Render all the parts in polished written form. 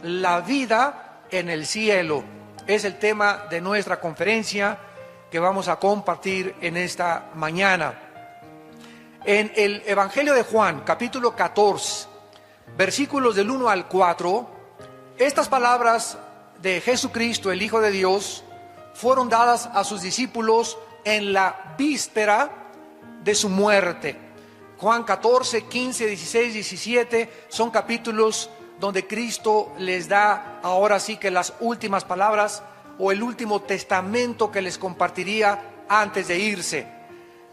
la vida en el cielo. Es el tema de nuestra conferencia que vamos a compartir en esta mañana. En el Evangelio de Juan, capítulo 14, versículos del 1 al 4, estas palabras de Jesucristo, el Hijo de Dios, fueron dadas a sus discípulos en la víspera de su muerte. Juan 14, 15, 16, 17 son capítulos donde Cristo les da ahora sí que las últimas palabras o el último testamento que les compartiría antes de irse.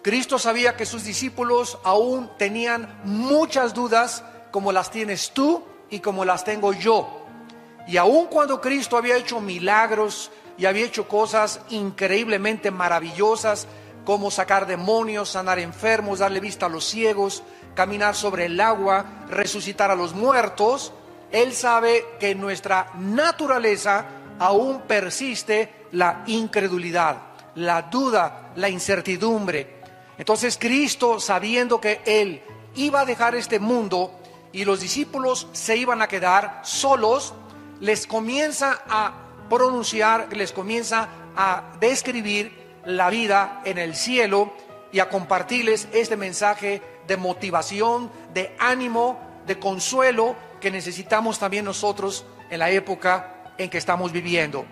Cristo sabía que sus discípulos aún tenían muchas dudas como las tienes tú y como las tengo yo. Y aun cuando Cristo había hecho milagros y había hecho cosas increíblemente maravillosas, como sacar demonios, sanar enfermos, darle vista a los ciegos, caminar sobre el agua, resucitar a los muertos, Él sabe que en nuestra naturaleza aún persiste la incredulidad, la duda, la incertidumbre. Entonces Cristo, sabiendo que Él iba a dejar este mundo y los discípulos se iban a quedar solos, les comienza a pronunciar, les comienza a describir la vida en el cielo y a compartirles este mensaje de motivación, de ánimo, de consuelo que necesitamos también nosotros en la época en que estamos viviendo.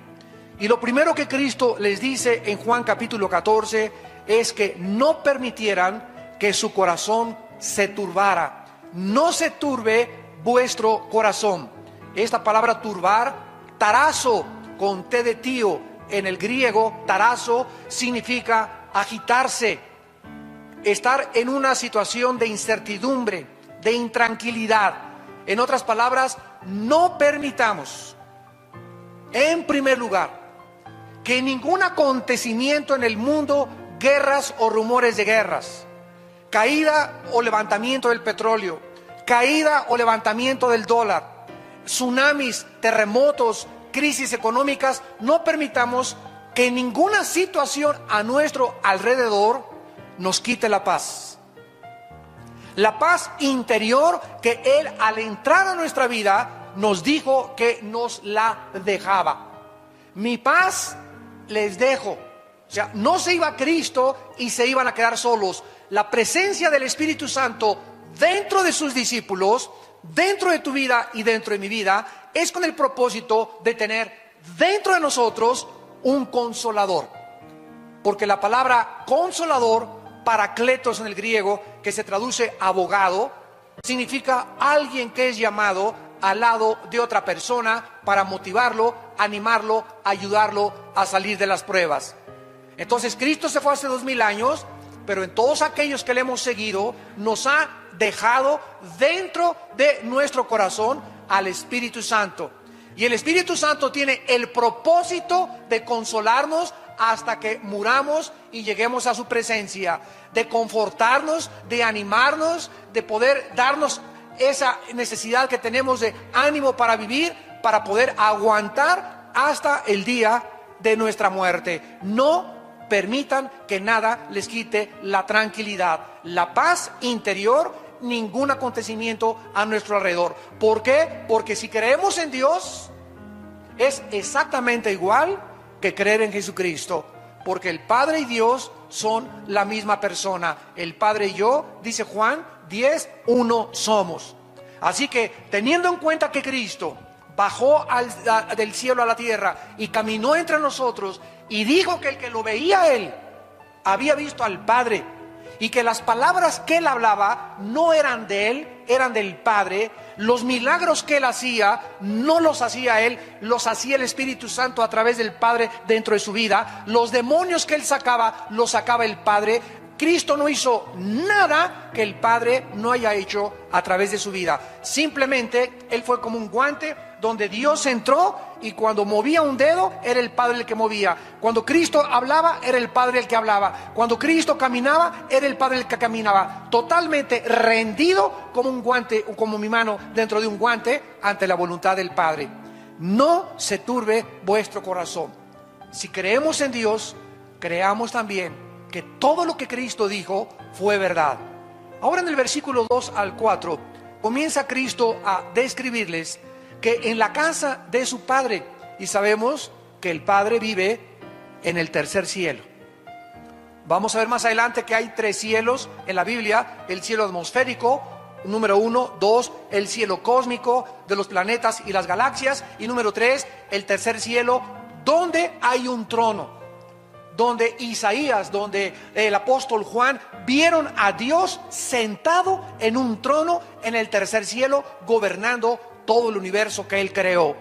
Y lo primero que Cristo les dice en Juan capítulo 14 es que no permitieran que su corazón se turbara. No se turbe vuestro corazón. Esta palabra turbar, tarazo, con T de tío, en el griego, tarazo, significa agitarse, estar en una situación de incertidumbre, de intranquilidad. En otras palabras, no permitamos, en primer lugar, que ningún acontecimiento en el mundo, guerras o rumores de guerras, caída o levantamiento del petróleo, caída o levantamiento del dólar, tsunamis, terremotos, crisis económicas, no permitamos que ninguna situación a nuestro alrededor nos quite la paz. La paz interior que Él al entrar a nuestra vida nos dijo que nos la dejaba. Mi paz les dejo. O sea, no se iba Cristo y se iban a quedar solos. La presencia del Espíritu Santo dentro de sus discípulos, dentro de tu vida y dentro de mi vida, es con el propósito de tener dentro de nosotros un consolador. Porque la palabra consolador, paracletos en el griego, que se traduce abogado, significa alguien que es llamado al lado de otra persona para motivarlo, animarlo, ayudarlo a salir de las pruebas. Entonces Cristo se fue hace 2000 años, pero en todos aquellos que le hemos seguido, nos ha dejado dentro de nuestro corazón al Espíritu Santo. Y el Espíritu Santo tiene el propósito de consolarnos hasta que muramos y lleguemos a su presencia, de confortarnos, de animarnos, de poder darnos esa necesidad que tenemos de ánimo para vivir, para poder aguantar hasta el día de nuestra muerte. No permitan que nada les quite la tranquilidad, la paz interior, ningún acontecimiento a nuestro alrededor. ¿Por qué? Porque si creemos en Dios, es exactamente igual que creer en Jesucristo. Porque el Padre y Dios son la misma persona. El Padre y yo, dice Juan 10, uno somos. Así que teniendo en cuenta que Cristo bajó del cielo a la tierra y caminó entre nosotros y dijo que el que lo veía a Él había visto al Padre, y que las palabras que Él hablaba no eran de Él, eran del Padre. Los milagros que Él hacía no los hacía Él, los hacía el Espíritu Santo a través del Padre dentro de su vida. Los demonios que Él sacaba, los sacaba el Padre. Cristo no hizo nada que el Padre no haya hecho a través de su vida. Simplemente Él fue como un guante donde Dios entró, y cuando movía un dedo era el Padre el que movía. Cuando Cristo hablaba era el Padre el que hablaba. Cuando Cristo caminaba era el Padre el que caminaba. Totalmente rendido como un guante, como mi mano dentro de un guante ante la voluntad del Padre. No se turbe vuestro corazón. Si creemos en Dios, creamos también que todo lo que Cristo dijo fue verdad. Ahora en el versículo 2 al 4 comienza Cristo a describirles que en la casa de su Padre. Y sabemos que el Padre vive en el tercer cielo. Vamos a ver más adelante que hay 3 cielos en la Biblia: el cielo atmosférico, número 1, 2, el cielo cósmico de los planetas y las galaxias, y número 3, el tercer cielo, donde hay un trono, donde Isaías, donde el apóstol Juan vieron a Dios sentado en un trono en el tercer cielo, gobernando todo el universo que Él creó.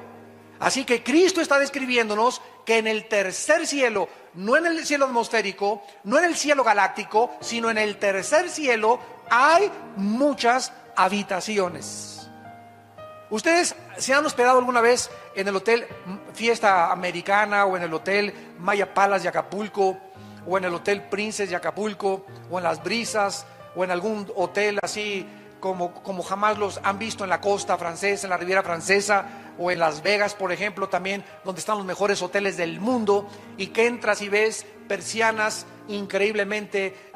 Así que Cristo está describiéndonos que en el tercer cielo, no en el cielo atmosférico, no en el cielo galáctico, sino en el tercer cielo, hay muchas habitaciones. ¿Ustedes se han hospedado alguna vez en el Hotel Fiesta Americana, o en el Hotel Maya Palace de Acapulco, o en el Hotel Princess de Acapulco, o en Las Brisas, o en algún hotel así como jamás los han visto en la costa francesa, en la Riviera Francesa, o en Las Vegas, por ejemplo, también, donde están los mejores hoteles del mundo, y que entras y ves persianas increíblemente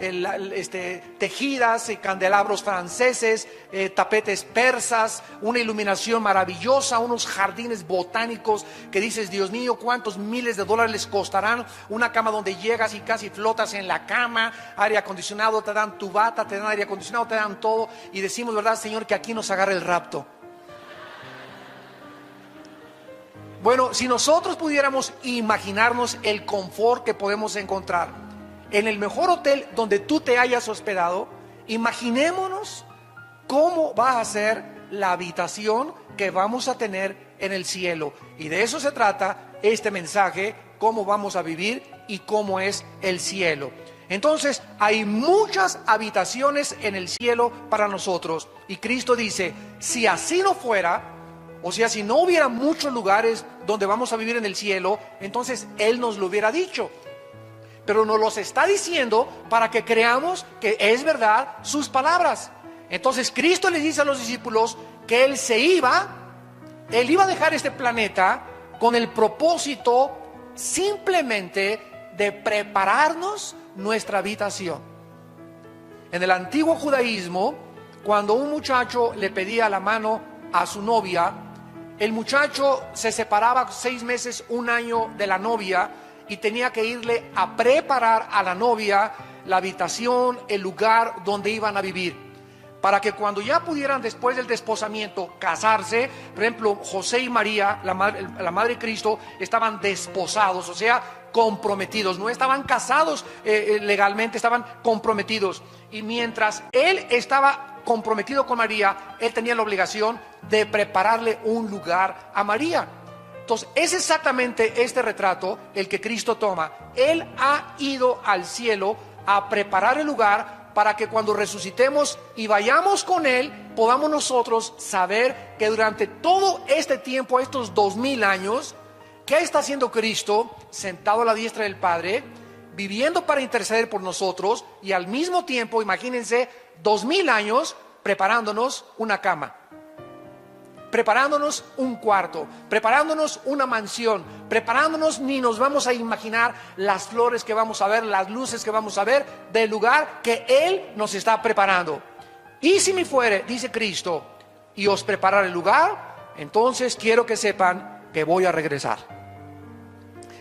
tejidas, candelabros franceses, tapetes persas, una iluminación maravillosa, unos jardines botánicos que dices, Dios mío, cuántos miles de dólares les costarán, una cama donde llegas y casi flotas en la cama, aire acondicionado, te dan tu bata, te dan aire acondicionado, te dan todo, y decimos, ¿verdad, Señor, que aquí nos agarre el rapto? Bueno, si nosotros pudiéramos imaginarnos el confort que podemos encontrar en el mejor hotel donde tú te hayas hospedado, imaginémonos cómo va a ser la habitación que vamos a tener en el cielo. Y de eso se trata este mensaje, cómo vamos a vivir y cómo es el cielo. Entonces, hay muchas habitaciones en el cielo para nosotros. Y Cristo dice, si así no fuera, o sea, si no hubiera muchos lugares donde vamos a vivir en el cielo, entonces Él nos lo hubiera dicho. Pero nos los está diciendo para que creamos que es verdad sus palabras. Entonces Cristo le dice a los discípulos que Él iba a dejar este planeta con el propósito simplemente de prepararnos nuestra habitación. En el antiguo judaísmo, cuando un muchacho le pedía la mano a su novia, el muchacho se separaba 6 meses, 1 año de la novia, y tenía que irle a preparar a la novia la habitación, el lugar donde iban a vivir, para que cuando ya pudieran, después del desposamiento, casarse. Por ejemplo, José y María, la madre de Cristo, estaban desposados, o sea, comprometidos. No estaban casados legalmente, estaban comprometidos. Y mientras él estaba comprometido con María, él tenía la obligación de prepararle un lugar a María. Entonces, es exactamente este retrato el que Cristo toma. Él ha ido al cielo a preparar el lugar para que cuando resucitemos y vayamos con Él, podamos nosotros saber que durante todo este tiempo, estos 2000 años, ¿qué está haciendo Cristo sentado a la diestra del Padre, viviendo para interceder por nosotros, y al mismo tiempo, imagínense, 2000 años preparándonos una cama, preparándonos un cuarto, preparándonos una mansión, preparándonos, ni nos vamos a imaginar las flores que vamos a ver, las luces que vamos a ver del lugar que Él nos está preparando? Y si me fuere, dice Cristo, y os prepararé el lugar, entonces quiero que sepan que voy a regresar.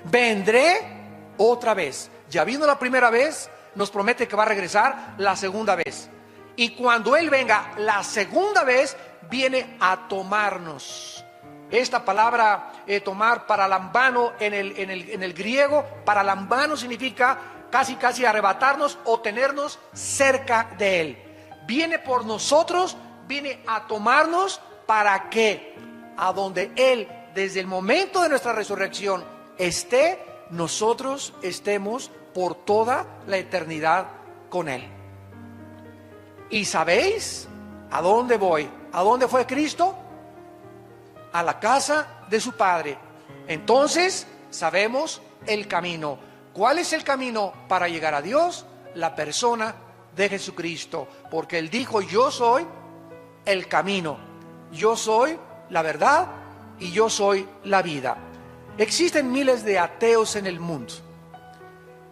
Vendré otra vez. Ya vino la primera vez, nos promete que va a regresar la segunda vez. Y cuando Él venga la segunda vez, viene a tomarnos. Esta palabra tomar, paralambano, en el griego, paralambano significa casi arrebatarnos o tenernos cerca de Él. Viene por nosotros, viene a tomarnos para que a donde Él, desde el momento de nuestra resurrección, esté, nosotros estemos por toda la eternidad con Él. ¿Y sabéis a dónde voy? ¿A dónde fue Cristo? A la casa de su Padre. Entonces sabemos el camino. ¿Cuál es el camino para llegar a Dios? La persona de Jesucristo. Porque Él dijo, yo soy el camino, yo soy la verdad y yo soy la vida. Existen miles de ateos en el mundo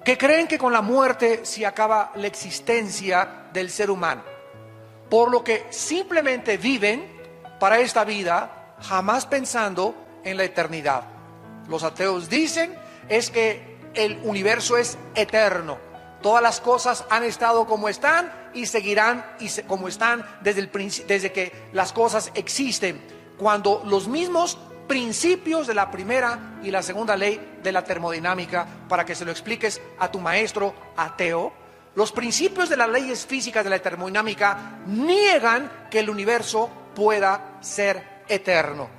que creen que con la muerte se acaba la existencia del ser humano, por lo que simplemente viven para esta vida jamás pensando en la eternidad. Los ateos dicen es que el universo es eterno. Todas las cosas han estado como están y seguirán como están desde que las cosas existen. Cuando los mismos principios de la primera y la segunda ley de la termodinámica, para que se lo expliques a tu maestro ateo, los principios de las leyes físicas de la termodinámica niegan que el universo pueda ser eterno.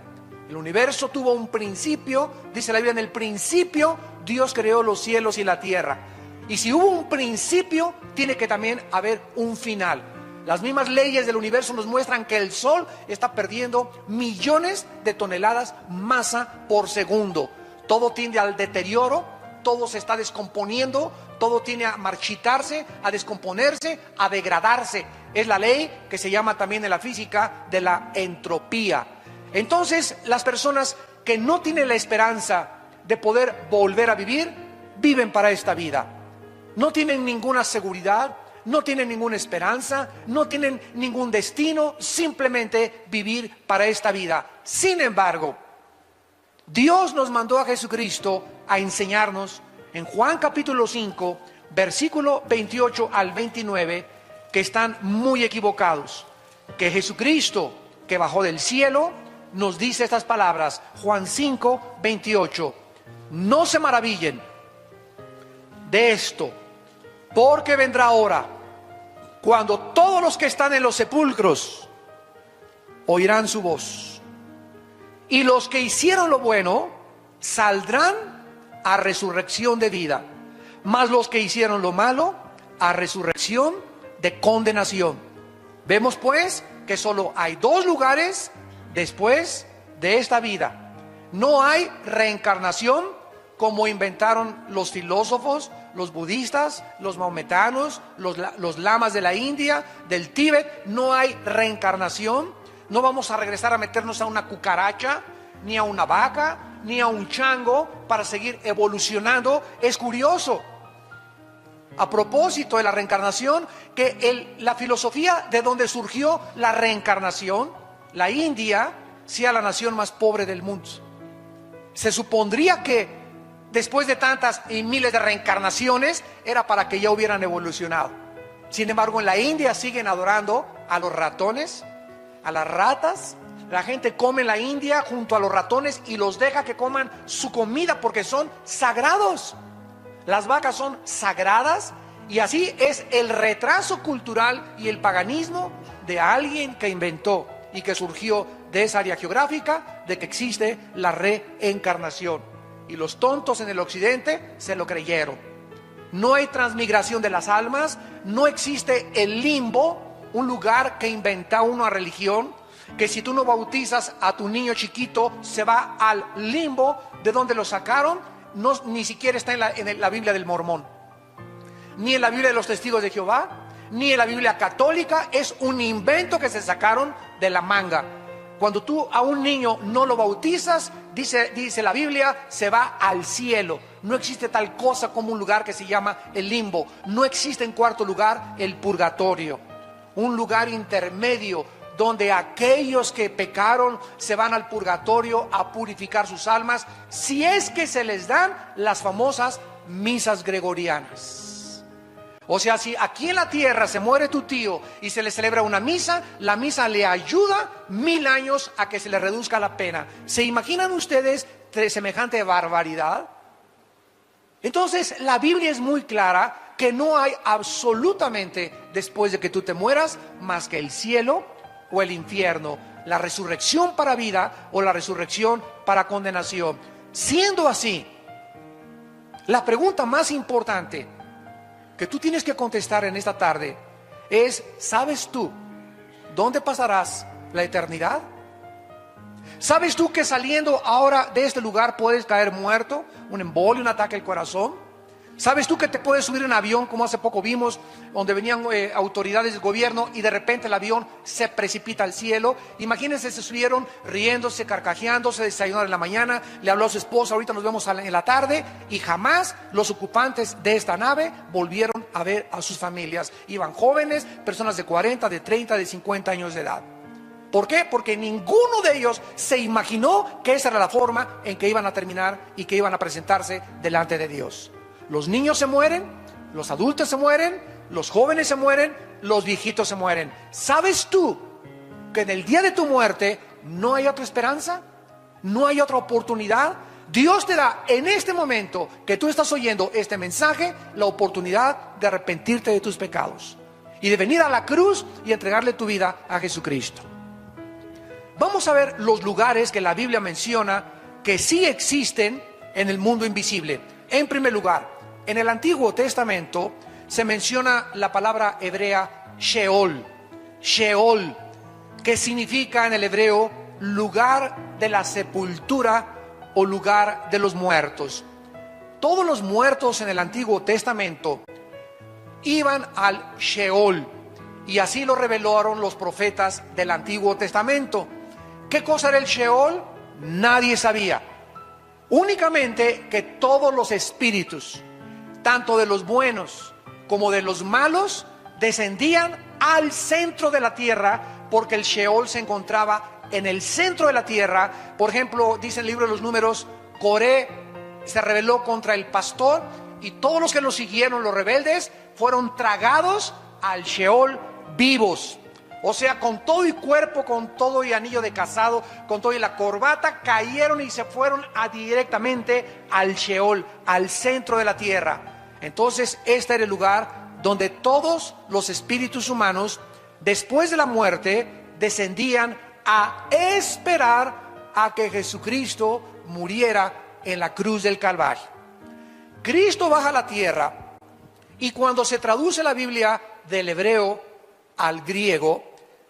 El universo tuvo un principio, dice la Biblia, en el principio Dios creó los cielos y la tierra. Y si hubo un principio, tiene que también haber un final. Las mismas leyes del universo nos muestran que el Sol está perdiendo millones de toneladas masa por segundo. Todo tiende al deterioro, todo se está descomponiendo, todo tiende a marchitarse, a descomponerse, a degradarse. Es la ley que se llama también en la física de la entropía. Entonces, las personas que no tienen la esperanza de poder volver a vivir, viven para esta vida. No tienen ninguna seguridad, no tienen ninguna esperanza, no tienen ningún destino, simplemente vivir para esta vida. Sin embargo, Dios nos mandó a Jesucristo a enseñarnos en Juan capítulo 5, versículo 28 al 29, que están muy equivocados. Que Jesucristo, que bajó del cielo, nos dice estas palabras, Juan 5, 28. No se maravillen de esto, porque vendrá hora cuando todos los que están en los sepulcros oirán su voz, y los que hicieron lo bueno saldrán a resurrección de vida, mas los que hicieron lo malo a resurrección de condenación. Vemos pues que solo hay dos lugares después de esta vida. No hay reencarnación como inventaron los filósofos, los budistas, los maometanos, los lamas de la India, del Tíbet. No hay reencarnación. No vamos a regresar a meternos a una cucaracha, ni a una vaca, ni a un chango para seguir evolucionando. Es curioso, a propósito de la reencarnación, que la filosofía de donde surgió la reencarnación, la India, sea la nación más pobre del mundo. Se supondría que después de tantas y miles de reencarnaciones era para que ya hubieran evolucionado. Sin embargo, en la India siguen adorando a los ratones, a las ratas. La gente come en la India junto a los ratones y los deja que coman su comida porque son sagrados. Las vacas son sagradas, y así es el retraso cultural y el paganismo de alguien que inventó y que surgió de esa área geográfica de que existe la reencarnación. Y los tontos en el occidente se lo creyeron. No hay transmigración de las almas, no existe el limbo, un lugar que inventa una religión, que si tú no bautizas a tu niño chiquito, se va al limbo de donde lo sacaron. No, ni siquiera está en la Biblia del Mormón, ni en la Biblia de los Testigos de Jehová, ni en la Biblia católica. Es un invento que se sacaron de la manga. Cuando tú a un niño no lo bautizas, dice la Biblia, se va al cielo. No existe tal cosa como un lugar que se llama el limbo. No existe, en cuarto lugar, el purgatorio, un lugar intermedio donde aquellos que pecaron se van al purgatorio a purificar sus almas, si es que se les dan las famosas misas gregorianas. O sea, si aquí en la tierra se muere tu tío y se le celebra una misa, la misa le ayuda 1000 años a que se le reduzca la pena. ¿Se imaginan ustedes semejante barbaridad? Entonces, la Biblia es muy clara que no hay absolutamente, después de que tú te mueras, más que el cielo o el infierno, la resurrección para vida o la resurrección para condenación. Siendo así, la pregunta más importante que tú tienes que contestar en esta tarde es: ¿sabes tú dónde pasarás la eternidad? ¿Sabes tú que saliendo ahora de este lugar puedes caer muerto? Un embolio, un ataque al corazón. ¿Sabes tú que te puedes subir en avión, como hace poco vimos, donde venían autoridades del gobierno y de repente el avión se precipita al cielo? Imagínense, se subieron riéndose, carcajeándose, desayunaron en la mañana, le habló a su esposa: ahorita nos vemos en la tarde, y jamás los ocupantes de esta nave volvieron a ver a sus familias. Iban jóvenes, personas de 40, de 30, de 50 años de edad. ¿Por qué? Porque ninguno de ellos se imaginó que esa era la forma en que iban a terminar y que iban a presentarse delante de Dios. Los niños se mueren, los adultos se mueren, los jóvenes se mueren, los viejitos se mueren. ¿Sabes tú que en el día de tu muerte no hay otra esperanza? ¿No hay otra oportunidad? Dios te da en este momento que tú estás oyendo este mensaje la oportunidad de arrepentirte de tus pecados y de venir a la cruz y entregarle tu vida a Jesucristo. Vamos a ver los lugares que la Biblia menciona que sí existen en el mundo invisible. En primer lugar, en el Antiguo Testamento se menciona la palabra hebrea Sheol. Sheol, que significa en el hebreo lugar de la sepultura o lugar de los muertos. Todos los muertos en el Antiguo Testamento iban al Sheol, y así lo revelaron los profetas del Antiguo Testamento. ¿Qué cosa era el Sheol? Nadie sabía. Únicamente que todos los espíritus, tanto de los buenos como de los malos, descendían al centro de la tierra, porque el Sheol se encontraba en el centro de la tierra. Por ejemplo, dice el libro de los Números, Coré se rebeló contra el pastor y todos los que lo siguieron, los rebeldes, fueron tragados al Sheol vivos. O sea, con todo y cuerpo, con todo y anillo de casado, con todo y la corbata, cayeron y se fueron directamente al Sheol, al centro de la tierra. Entonces, este era el lugar donde todos los espíritus humanos, después de la muerte, descendían a esperar a que Jesucristo muriera en la cruz del Calvario. Cristo baja a la tierra, y cuando se traduce la Biblia del hebreo al griego,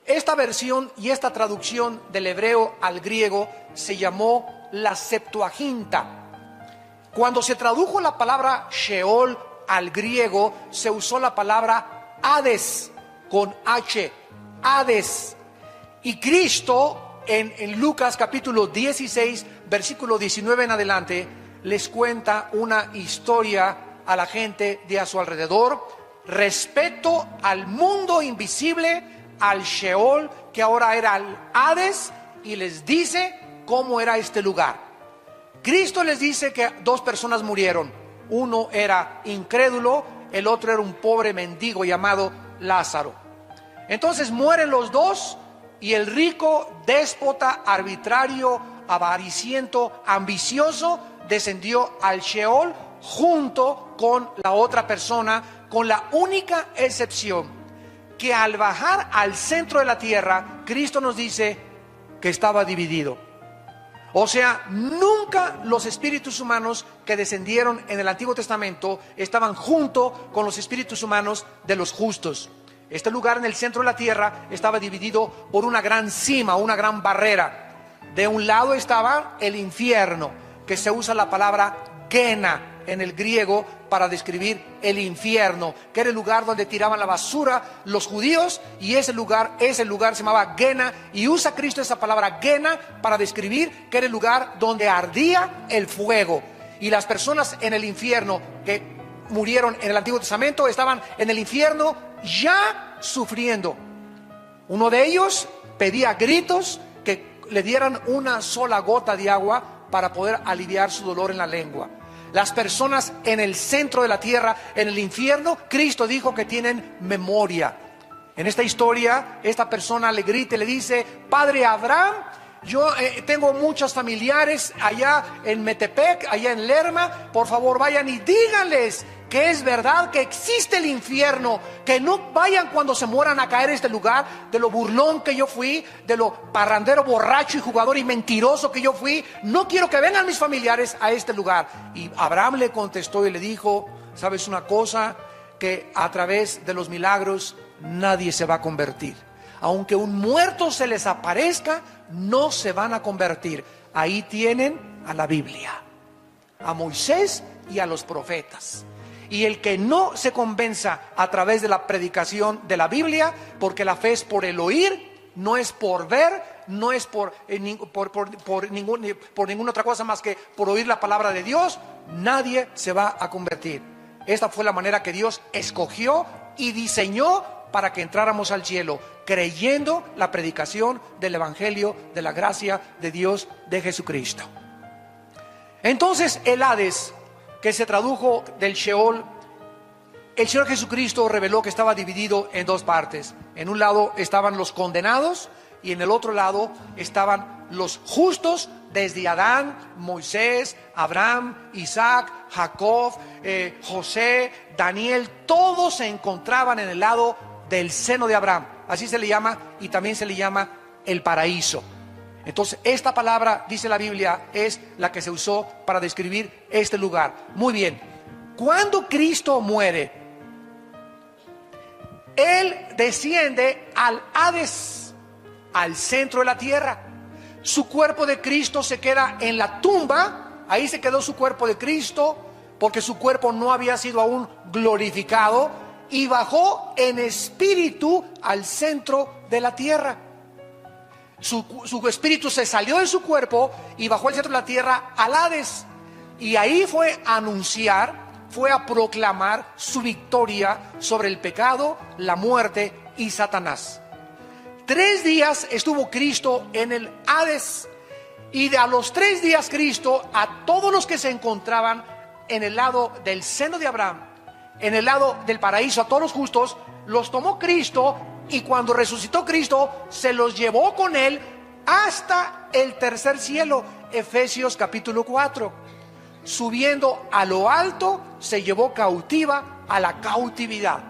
esta versión y esta traducción del hebreo al griego se llamó la Septuaginta. Cuando se tradujo la palabra Sheol al griego, se usó la palabra Hades con H, Hades. Y Cristo en Lucas capítulo 16, versículo 19 en adelante, les cuenta una historia a la gente de a su alrededor respecto al mundo invisible, al Sheol, que ahora era el Hades, y les dice cómo era este lugar. Cristo les dice que dos personas murieron. Uno era incrédulo, el otro era un pobre mendigo llamado Lázaro. Entonces mueren los dos, y el rico, déspota, arbitrario, avariciento, ambicioso, descendió al Sheol junto con la otra persona, con la única excepción que al bajar al centro de la tierra, Cristo nos dice que estaba dividido. O sea, nunca los espíritus humanos que descendieron en el Antiguo Testamento estaban junto con los espíritus humanos de los justos. Este lugar en el centro de la tierra estaba dividido por una gran cima, una gran barrera. De un lado estaba el infierno, que se usa la palabra Gena en el griego para describir el infierno, que era el lugar donde tiraban la basura los judíos, y ese lugar se llamaba Gena, y usa Cristo esa palabra Gena para describir que era el lugar donde ardía el fuego. Y las personas en el infierno que murieron en el Antiguo Testamento estaban en el infierno ya sufriendo. Uno de ellos pedía a gritos que le dieran una sola gota de agua para poder aliviar su dolor en la lengua. Las personas en el centro de la tierra, en el infierno, Cristo dijo que tienen memoria. En esta historia, esta persona le grita y le dice: Padre Abraham, yo tengo muchos familiares allá en Metepec, allá en Lerma, por favor vayan y díganles que es verdad que existe el infierno, que no vayan cuando se mueran a caer en este lugar, de lo burlón que yo fui, de lo parrandero, borracho y jugador y mentiroso que yo fui. No quiero que vengan mis familiares a este lugar. Y Abraham le contestó y le dijo: ¿sabes una cosa? Que a través de los milagros nadie se va a convertir. Aunque un muerto se les aparezca, no se van a convertir. Ahí tienen a la Biblia, a Moisés y a los profetas. Y el que no se convenza a través de la predicación de la Biblia, porque la fe es por el oír, no es por ver, no es por ninguna otra cosa más que por oír la palabra de Dios, nadie se va a convertir. Esta fue la manera que Dios escogió y diseñó para que entráramos al cielo. creyendo la predicación del Evangelio de la gracia de Dios de Jesucristo. Entonces el Hades, que se tradujo del Sheol, el Señor Jesucristo reveló que estaba dividido en dos partes. En un lado estaban los condenados y en el otro lado estaban los justos, desde Adán, Moisés, Abraham, Isaac, Jacob, José, Daniel. Todos se encontraban en el lado del seno de Abraham. Así se le llama, y también se le llama el paraíso. Entonces esta palabra, dice la Biblia, es la que se usó para describir este lugar. Muy bien, cuando Cristo muere, Él desciende al Hades, al centro de la tierra. Su cuerpo de Cristo se queda en la tumba. Ahí se quedó su cuerpo de Cristo, porque su cuerpo no había sido aún glorificado, y bajó en espíritu al centro de la tierra. Su espíritu se salió de su cuerpo y bajó al centro de la tierra, al Hades, y ahí fue a anunciar, fue a proclamar su victoria sobre el pecado, la muerte y Satanás. 3 días estuvo Cristo en el Hades, y a los 3 días Cristo, a todos los que se encontraban en el lado del seno de Abraham, en el lado del paraíso, a todos los justos, los tomó Cristo, y cuando resucitó Cristo, se los llevó con Él hasta el tercer cielo. Efesios capítulo 4. Subiendo a lo alto, se llevó cautiva a la cautividad,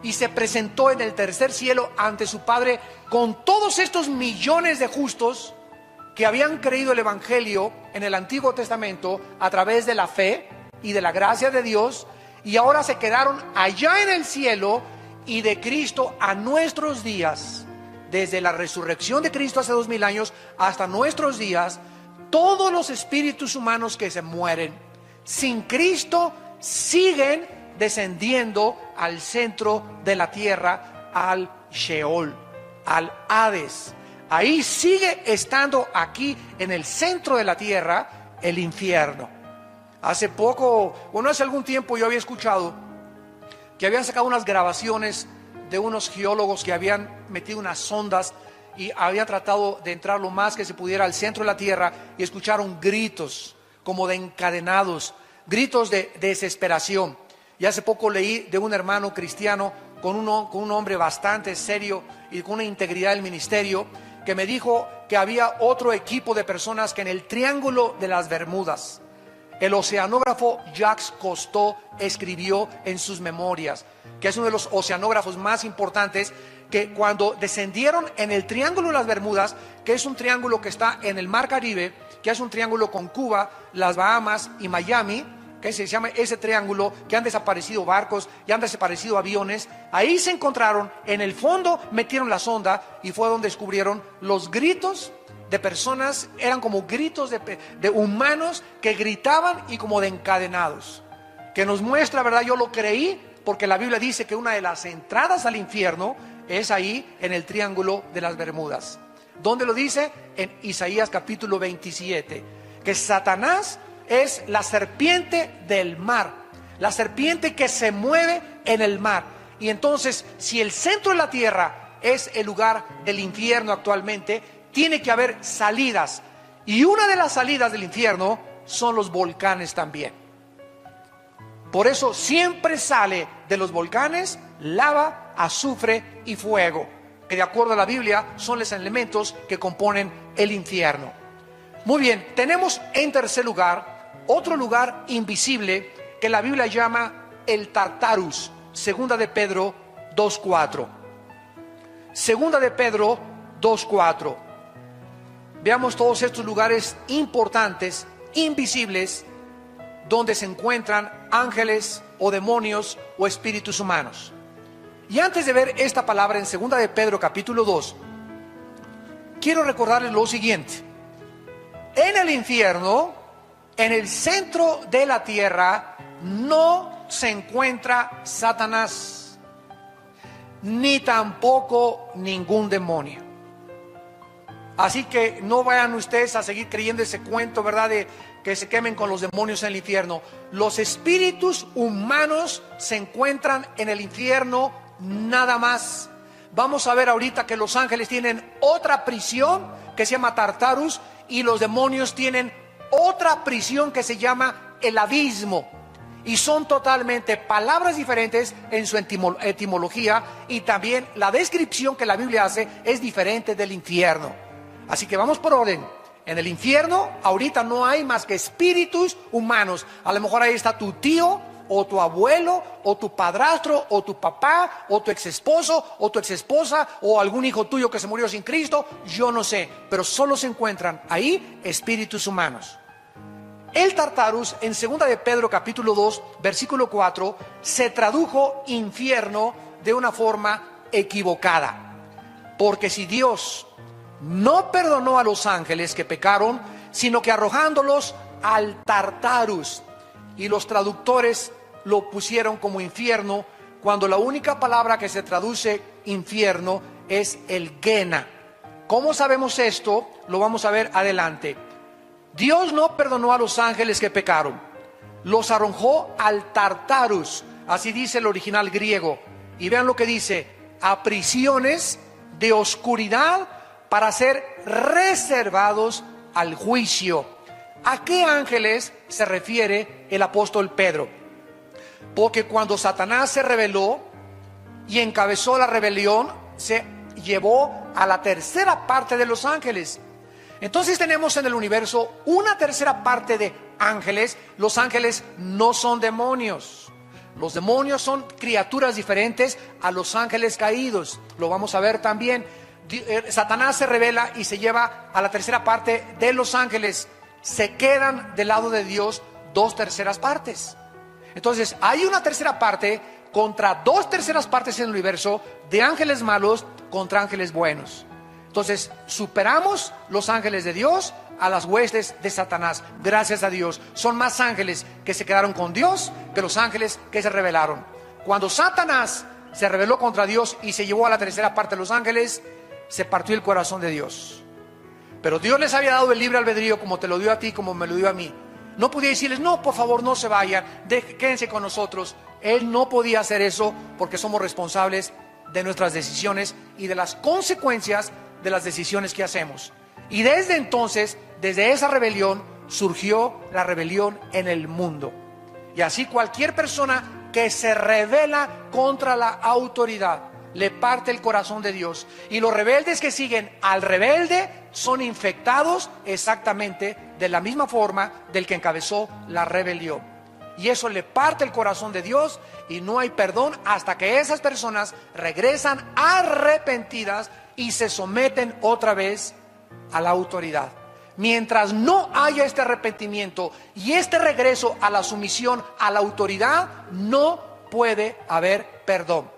y se presentó en el tercer cielo ante su Padre con todos estos millones de justos que habían creído el Evangelio en el Antiguo Testamento a través de la fe y de la gracia de Dios, y ahora se quedaron allá en el cielo. Y de Cristo a nuestros días, desde la resurrección de Cristo hace 2000 años hasta nuestros días, todos los espíritus humanos que se mueren sin Cristo siguen descendiendo al centro de la tierra, al Sheol, al Hades. Ahí sigue estando, aquí en el centro de la tierra, el infierno. Hace algún tiempo yo había escuchado que habían sacado unas grabaciones de unos geólogos que habían metido unas sondas y habían tratado de entrar lo más que se pudiera al centro de la tierra, y escucharon gritos como de encadenados, gritos de desesperación. Y hace poco leí de un hermano cristiano con un hombre bastante serio y con una integridad del ministerio, que me dijo que había otro equipo de personas que en el Triángulo de las Bermudas, el oceanógrafo Jacques Cousteau escribió en sus memorias, que es uno de los oceanógrafos más importantes, que cuando descendieron en el Triángulo de las Bermudas, que es un triángulo que está en el Mar Caribe, que es un triángulo con Cuba, las Bahamas y Miami, que se llama ese triángulo, que han desaparecido barcos y han desaparecido aviones. Ahí se encontraron, en el fondo metieron la sonda, y fue donde descubrieron los gritos de personas. Eran como gritos de humanos que gritaban, y como de encadenados, que nos muestra, ¿verdad? Yo lo creí, porque la Biblia dice que una de las entradas al infierno es ahí en el Triángulo de las Bermudas. ¿Dónde lo dice? En Isaías capítulo 27, que Satanás es la serpiente del mar, la serpiente que se mueve en el mar. Y entonces, si el centro de la tierra es el lugar del infierno actualmente, tiene que haber salidas, y una de las salidas del infierno son los volcanes también. Por eso siempre sale de los volcanes lava, azufre y fuego, que de acuerdo a la Biblia son los elementos que componen el infierno. Muy bien, tenemos en tercer lugar otro lugar invisible que la Biblia llama el Tartarus. Segunda de Pedro 2:4. Segunda de Pedro 2:4. Veamos todos estos lugares importantes, invisibles, donde se encuentran ángeles o demonios o espíritus humanos. Y antes de ver esta palabra en segunda de Pedro capítulo 2, quiero recordarles lo siguiente. En el infierno, en el centro de la tierra, no se encuentra Satanás, ni tampoco ningún demonio. Así que no vayan ustedes a seguir creyendo ese cuento, ¿verdad?, de que se quemen con los demonios en el infierno. Los espíritus humanos se encuentran en el infierno nada más. vamos a ver ahorita que los ángeles tienen otra prisión que se llama Tartarus y los demonios tienen otra prisión que se llama el abismo. Y son totalmente palabras diferentes en su etimología, y también la descripción que la Biblia hace es diferente del infierno. Así que vamos por orden. En el infierno ahorita no hay más que espíritus humanos. A lo mejor ahí está tu tío, o tu abuelo, o tu padrastro, o tu papá, o tu exesposo, o tu exesposa, o algún hijo tuyo que se murió sin Cristo, yo no sé, pero solo se encuentran ahí espíritus humanos. El Tartarus, en 2 de Pedro capítulo 2, versículo 4, se tradujo infierno de una forma equivocada. Porque si Dios no perdonó a los ángeles que pecaron, sino que arrojándolos al Tartarus, y los traductores lo pusieron como infierno, cuando la única palabra que se traduce infierno es el Gena. ¿Cómo sabemos esto? Lo vamos a ver adelante. Dios no perdonó a los ángeles que pecaron, los arrojó al Tartarus, así dice el original griego. Y vean lo que dice: a prisiones de oscuridad para ser reservados al juicio. ¿A qué ángeles se refiere el apóstol Pedro? Porque cuando Satanás se rebeló y encabezó la rebelión, se llevó a la tercera parte de los ángeles. Entonces tenemos en el universo una tercera parte de ángeles. Los ángeles no son demonios. Los demonios son criaturas diferentes a los ángeles caídos. Lo vamos a ver también. Satanás se rebela y se lleva a la tercera parte de los ángeles. Se quedan del lado de Dios 2/3 partes. Entonces hay una tercera parte contra 2/3 partes en el universo de ángeles malos contra ángeles buenos. Entonces superamos los ángeles de Dios a las huestes de Satanás. Gracias a Dios. Son más ángeles que se quedaron con Dios que los ángeles que se rebelaron. Cuando Satanás se rebeló contra Dios y se llevó a la tercera parte de los ángeles, se partió el corazón de Dios. Pero Dios les había dado el libre albedrío, como te lo dio a ti, como me lo dio a mí. No podía decirles: no, por favor, no se vayan, quédense con nosotros. Él no podía hacer eso, porque somos responsables de nuestras decisiones y de las consecuencias de las decisiones que hacemos. Y desde entonces, desde esa rebelión, surgió la rebelión en el mundo. Y así cualquier persona que se rebela contra la autoridad le parte el corazón de Dios. Y los rebeldes que siguen al rebelde son infectados exactamente de la misma forma del que encabezó la rebelión. Y eso le parte el corazón de Dios, y no hay perdón hasta que esas personas regresan arrepentidas y se someten otra vez a la autoridad. Mientras no haya este arrepentimiento y este regreso a la sumisión a la autoridad, no puede haber perdón.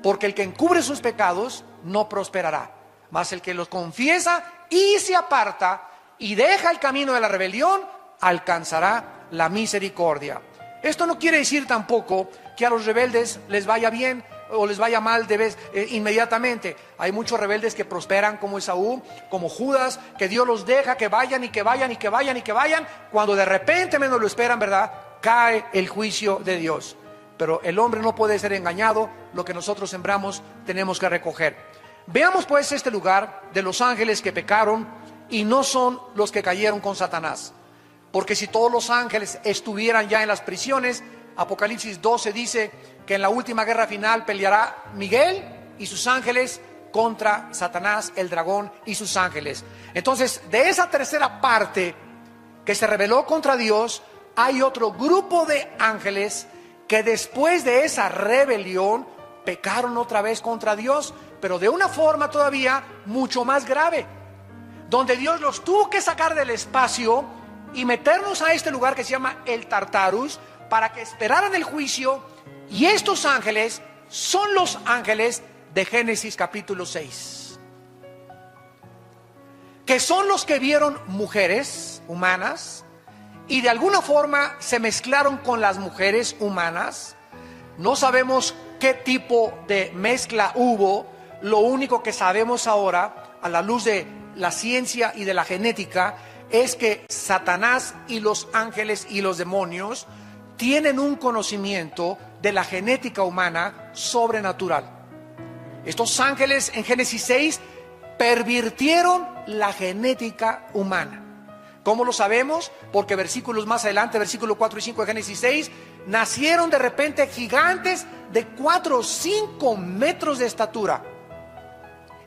Porque el que encubre sus pecados no prosperará, mas el que los confiesa y se aparta y deja el camino de la rebelión, alcanzará la misericordia. Esto no quiere decir tampoco que a los rebeldes les vaya bien o les vaya mal inmediatamente. Hay muchos rebeldes que prosperan, como Esaú, como Judas, que Dios los deja que vayan y que vayan y que vayan y que vayan, cuando de repente menos lo esperan, ¿verdad?, cae el juicio de Dios. Pero el hombre no puede ser engañado. Lo que nosotros sembramos tenemos que recoger. Veamos pues este lugar de los ángeles que pecaron y no son los que cayeron con Satanás. Porque si todos los ángeles estuvieran ya en las prisiones, Apocalipsis 12 dice que en la última guerra final peleará Miguel y sus ángeles contra Satanás, el dragón, y sus ángeles. Entonces, de esa tercera parte que se rebeló contra Dios, hay otro grupo de ángeles que después de esa rebelión pecaron otra vez contra Dios, pero de una forma todavía mucho más grave, donde Dios los tuvo que sacar del espacio y meternos a este lugar que se llama el Tartarus, para que esperaran el juicio. Y estos ángeles son los ángeles de Génesis capítulo 6, que son los que vieron mujeres humanas y de alguna forma se mezclaron con las mujeres humanas. No sabemos qué tipo de mezcla hubo. Lo único que sabemos ahora, a la luz de la ciencia y de la genética, es que Satanás y los ángeles y los demonios tienen un conocimiento de la genética humana sobrenatural. Estos ángeles en Génesis 6 pervirtieron la genética humana. ¿Cómo lo sabemos? Porque versículos más adelante, versículo 4 y 5 de Génesis 6, nacieron de repente gigantes de 4 o 5 metros de estatura.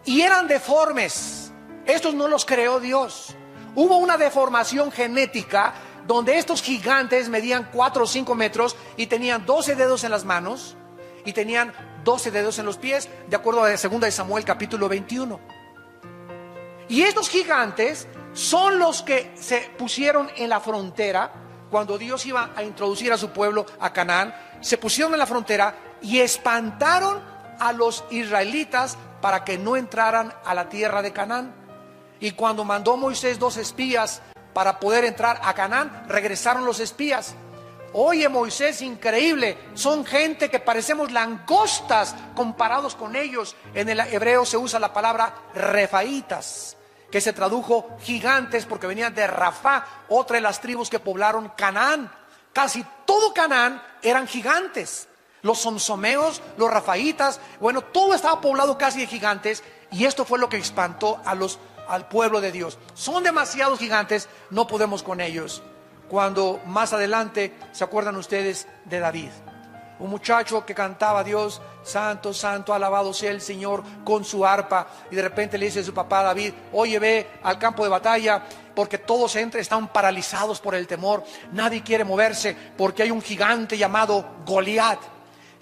Y eran deformes. Estos no los creó Dios. Hubo una deformación genética donde estos gigantes medían 4 o 5 metros y tenían 12 dedos en las manos y tenían 12 dedos en los pies, de acuerdo a 2 de Samuel capítulo 21. Y estos gigantes son los que se pusieron en la frontera cuando Dios iba a introducir a su pueblo a Canaán. Se pusieron en la frontera y espantaron a los israelitas para que no entraran a la tierra de Canaán. Y cuando mandó Moisés 2 espías para poder entrar a Canaán, regresaron los espías. Oye, Moisés, increíble, son gente que parecemos langostas comparados con ellos. En el hebreo se usa la palabra refaítas, que se tradujo gigantes porque venían de Rafá, otra de las tribus que poblaron Canaán. Casi todo Canaán eran gigantes. Los somsomeos, los rafaítas, bueno, todo estaba poblado casi de gigantes. Y esto fue lo que espantó al pueblo de Dios. Son demasiados gigantes, no podemos con ellos. Cuando más adelante, ¿se acuerdan ustedes de David? Un muchacho que cantaba a Dios, santo, santo, alabado sea el Señor, con su arpa. Y de repente le dice a su papá David, oye, ve al campo de batalla, porque todos están paralizados por el temor. Nadie quiere moverse porque hay un gigante llamado Goliat,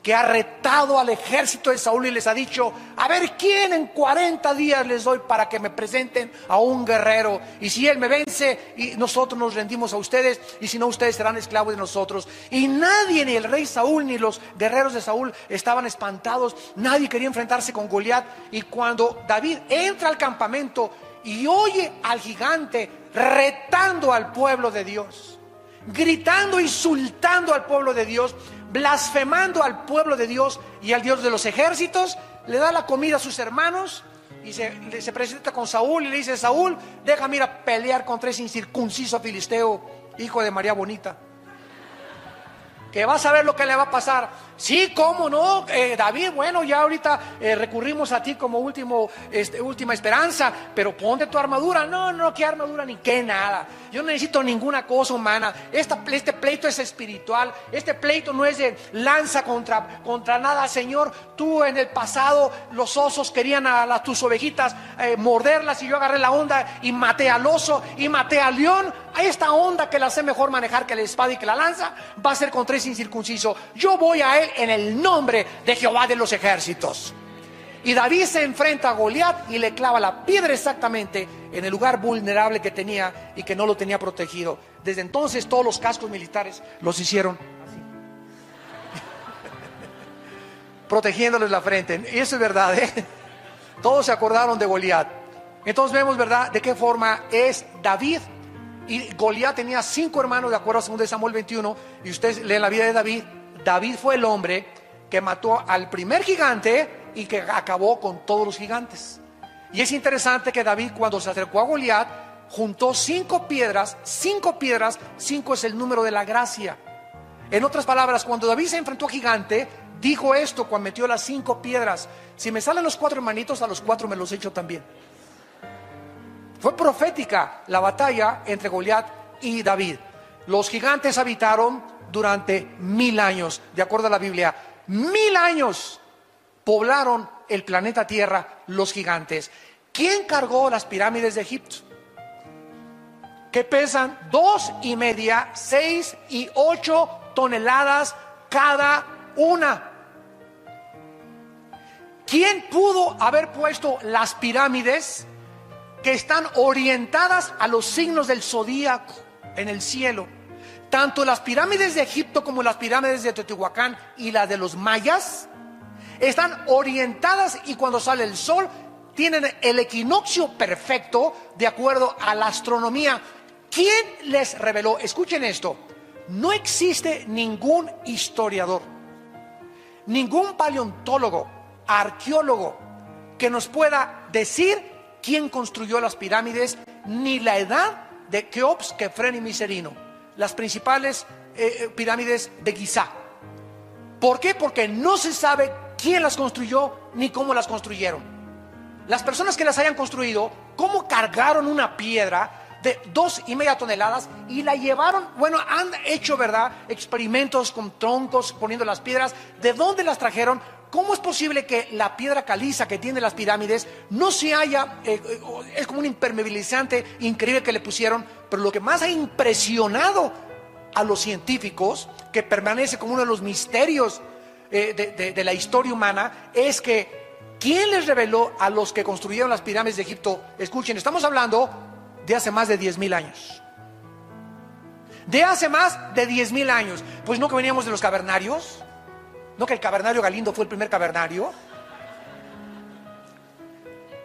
que ha retado al ejército de Saúl y les ha dicho, a ver quién en 40 días les doy para que me presenten a un guerrero. Y si él me vence, y nosotros nos rendimos a ustedes, y si no, ustedes serán esclavos de nosotros. Y nadie, ni el rey Saúl, ni los guerreros de Saúl estaban espantados. Nadie quería enfrentarse con Goliat. Y cuando David entra al campamento y oye al gigante retando al pueblo de Dios, gritando, insultando al pueblo de Dios, blasfemando al pueblo de Dios y al Dios de los ejércitos, le da la comida a sus hermanos y se presenta con Saúl y le dice, Saúl, déjame ir a pelear contra ese incircunciso filisteo, hijo de María Bonita, que vas a ver lo que le va a pasar. Sí, cómo no, David, bueno, ya ahorita recurrimos a ti como última esperanza, pero ponte tu armadura. No, qué armadura ni qué nada. Yo no necesito ninguna cosa humana. Este pleito es espiritual. Este pleito no es de lanza contra nada, Señor. Tú en el pasado, los osos querían a tus ovejitas morderlas, y yo agarré la onda y maté al oso y maté al león. A esta onda que la sé mejor manejar que la espada y que la lanza, va a ser contra ese incircunciso. Yo voy a él en el nombre de Jehová de los ejércitos. Y David se enfrenta a Goliat y le clava la piedra exactamente en el lugar vulnerable que tenía y que no lo tenía protegido. Desde entonces todos los cascos militares los hicieron así, protegiéndoles la frente. Y eso es verdad, ¿eh? Todos se acordaron de Goliat. Entonces vemos, ¿verdad?, de qué forma es David. Y Goliat tenía 5 hermanos, de acuerdo a 2 de Samuel 21. Y ustedes leen la vida de David. David fue el hombre que mató al primer gigante y que acabó con todos los gigantes. Y es interesante que David, cuando se acercó a Goliat, juntó 5 piedras. 5 es el número de la gracia. En otras palabras, cuando David se enfrentó a gigante, dijo esto cuando metió las 5 piedras: si me salen los 4 hermanitos, a los 4 me los echo también. Fue profética la batalla entre Goliat y David. Los gigantes habitaron durante 1000 años, de acuerdo a la Biblia. 1000 años poblaron el planeta Tierra los gigantes. ¿Quién cargó las pirámides de Egipto? Que pesan 2,5, 6 y 8 toneladas cada una. ¿Quién pudo haber puesto las pirámides que están orientadas a los signos del zodíaco en el cielo? Tanto las pirámides de Egipto como las pirámides de Teotihuacán y la de los mayas están orientadas, y cuando sale el sol tienen el equinoccio perfecto de acuerdo a la astronomía. ¿Quién les reveló? Escuchen esto: no existe ningún historiador, ningún paleontólogo, arqueólogo que nos pueda decir quién construyó las pirámides, ni la edad de Keops, Kefren y Miserino, las principales pirámides de Gizá. ¿Por qué? Porque no se sabe quién las construyó ni cómo las construyeron. Las personas que las hayan construido, cómo cargaron una piedra de 2,5 toneladas y la llevaron. Bueno, han hecho, ¿verdad?, experimentos con troncos, poniendo las piedras. ¿De dónde las trajeron? ¿Cómo es posible que la piedra caliza que tiene las pirámides no se haya, es como un impermeabilizante increíble que le pusieron? Pero lo que más ha impresionado a los científicos, que permanece como uno de los misterios de la historia humana, es que ¿quién les reveló a los que construyeron las pirámides de Egipto? Escuchen, estamos hablando de hace más de 10,000 años. De hace más de 10,000 años. Pues no que veníamos de los cavernarios. No que el cavernario Galindo fue el primer cavernario.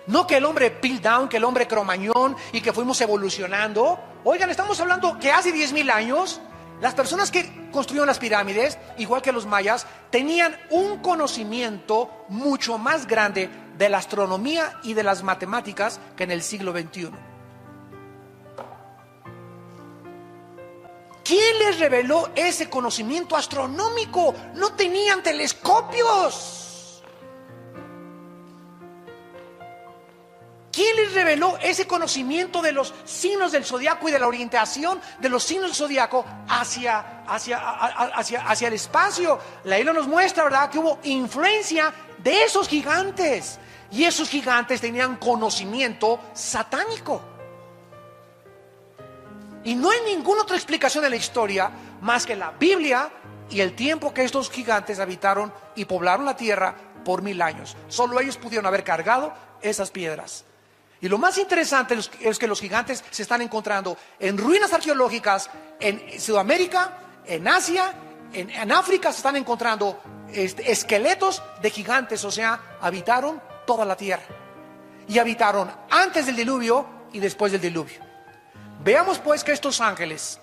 No que el hombre Piltdown, que el hombre Cromañón, y que fuimos evolucionando. Oigan, estamos hablando que hace 10,000 años las personas que construyeron las pirámides, igual que los mayas, tenían un conocimiento mucho más grande de la astronomía y de las matemáticas que en el siglo XXI. ¿Quién les reveló ese conocimiento astronómico? No tenían telescopios. ¿Quién les reveló ese conocimiento de los signos del zodiaco y de la orientación de los signos del zodiaco hacia el espacio? La Biblia nos muestra, ¿verdad?, que hubo influencia de esos gigantes. Y esos gigantes tenían conocimiento satánico. Y no hay ninguna otra explicación de la historia más que la Biblia y el tiempo que estos gigantes habitaron y poblaron la tierra por 1000 años. Solo ellos pudieron haber cargado esas piedras. Y lo más interesante es que los gigantes se están encontrando en ruinas arqueológicas en Sudamérica, en Asia, en África. Se están encontrando esqueletos de gigantes, o sea, habitaron toda la tierra. Y habitaron antes del diluvio y después del diluvio. Veamos pues que estos ángeles